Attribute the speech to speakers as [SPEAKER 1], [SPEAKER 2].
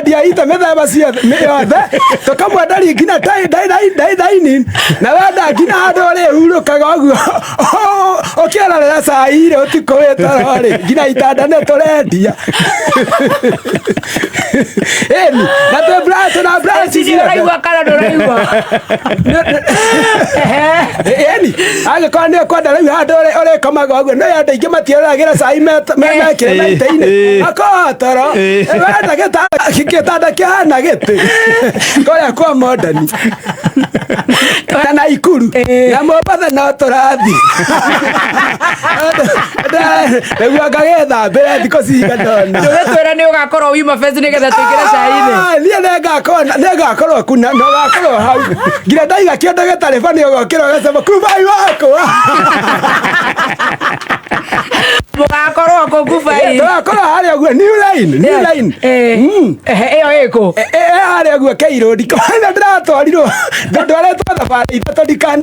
[SPEAKER 1] dia ita methemba ciothe tukamwendari nginya daini na wenda nginya handu urihurukaga uguo ukiarorera cai ri utuku wi toro ri nginya itanda ni turendia eni na tuna branch
[SPEAKER 2] uraigua kana nduraigua
[SPEAKER 1] eni agikorwo ni kwenda riu handu urikomaga uguo no andu aingi matiararagira cai mekire maita-ini akotoro wenda gitanda kihana giti kuria kwa modani na Naikuru na Mombasa no turathi niguo ngagethambira thikũ cigana
[SPEAKER 2] ndũretwĩra nĩ ũgakorwo wima fence nĩgetha tũingĩre cai-inĩ
[SPEAKER 1] niĩ nĩngakorwo kuna na ũgakorwo hau nginya ndaiga kĩndũ gĩtarĩ bani ũgokĩra ũgacema kubai wakwa
[SPEAKER 2] mũgakorwo kũ kubai
[SPEAKER 1] tũgakorwo harĩa ũguo new line
[SPEAKER 2] ĩyo ĩkũ
[SPEAKER 1] harĩa ũguo K-road kwana ndĩratwarirwo ndwaretwo thabarĩ itatũ ndikana